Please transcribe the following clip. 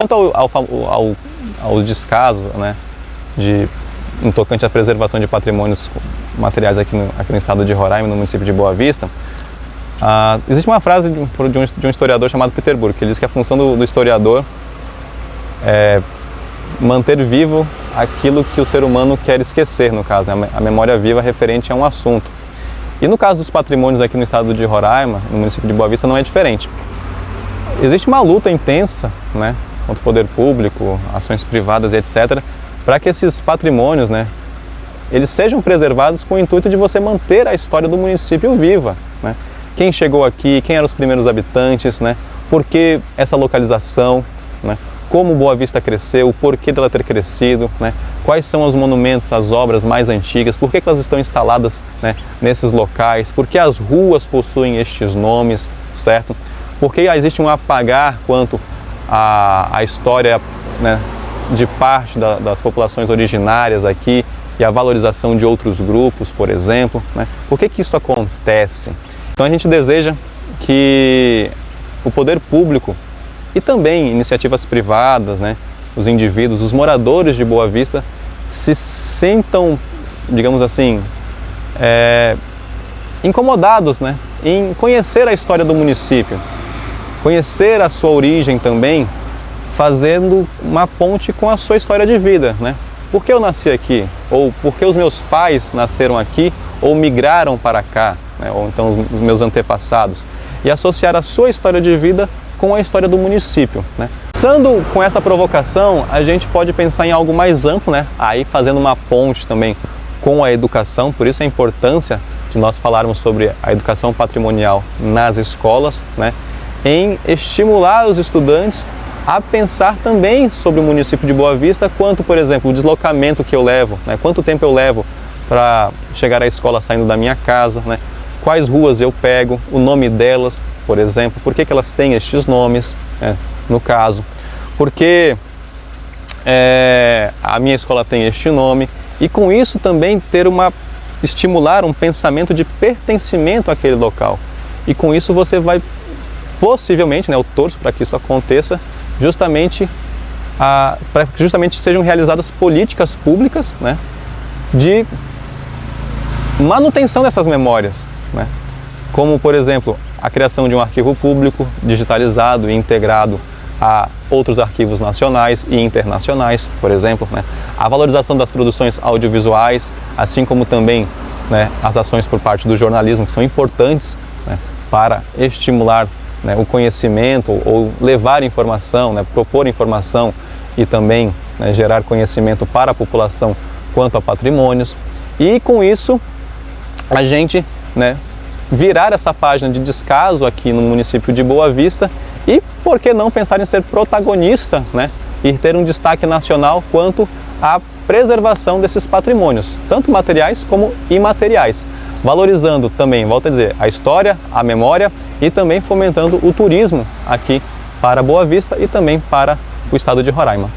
Quanto ao descaso, né, no tocante à preservação de patrimônios materiais aqui no estado de Roraima, no município de Boa Vista, existe uma frase de um historiador chamado Peter Burke, que ele diz que a função do historiador é manter vivo aquilo que o ser humano quer esquecer, no caso, né, a memória viva referente a um assunto. E no caso dos patrimônios aqui no estado de Roraima, no município de Boa Vista, não é diferente. Existe uma luta intensa, né, contra o poder público, ações privadas e etc., para que esses patrimônios, né, eles sejam preservados com o intuito de você manter a história do município viva, né? Quem chegou aqui, quem eram os primeiros habitantes, né? Por que essa localização, né? Como Boa Vista cresceu, o porquê dela ter crescido, né? Quais são os monumentos, as obras mais antigas, por que elas estão instaladas, né, nesses locais, por que as ruas possuem estes nomes, certo? Por que existe um apagar quanto à história, né, de parte das populações originárias aqui e a valorização de outros grupos, por exemplo, né? Por que isso acontece? Então a gente deseja que o poder público e também iniciativas privadas, né, os indivíduos, os moradores de Boa Vista se sintam, digamos assim, incomodados, né, em conhecer a história do município, conhecer a sua origem também, fazendo uma ponte com a sua história de vida, né? Por que eu nasci aqui? Ou por que os meus pais nasceram aqui ou migraram para cá, né? Ou então os meus antepassados? E associar a sua história de vida com a história do município, né? Pensando com essa provocação, a gente pode pensar em algo mais amplo, né? Aí fazendo uma ponte também com a educação, por isso a importância de nós falarmos sobre a educação patrimonial nas escolas, né? Em estimular os estudantes a pensar também sobre o município de Boa Vista, quanto, por exemplo, o deslocamento que eu levo, né? Quanto tempo eu levo para chegar à escola saindo da minha casa, né? Quais ruas eu pego, o nome delas, por exemplo, por que elas têm estes nomes, né? No caso, porque a minha escola tem este nome, e com isso também estimular um pensamento de pertencimento àquele local. E com isso você vai, possivelmente, né, eu torço para que isso aconteça, para que justamente sejam realizadas políticas públicas, né, de manutenção dessas memórias, né, como, por exemplo, a criação de um arquivo público digitalizado e integrado a outros arquivos nacionais e internacionais, por exemplo, né, a valorização das produções audiovisuais, assim como também, né, as ações por parte do jornalismo, que são importantes, né, para estimular, né, o conhecimento ou levar informação, né, propor informação e também, né, gerar conhecimento para a população quanto a patrimônios. E com isso a gente, né, virar essa página de descaso aqui no município de Boa Vista e, por que não, pensar em ser protagonista, né, e ter um destaque nacional quanto à preservação desses patrimônios, tanto materiais como imateriais, valorizando também, volto a dizer, a história, a memória e também fomentando o turismo aqui para Boa Vista e também para o estado de Roraima.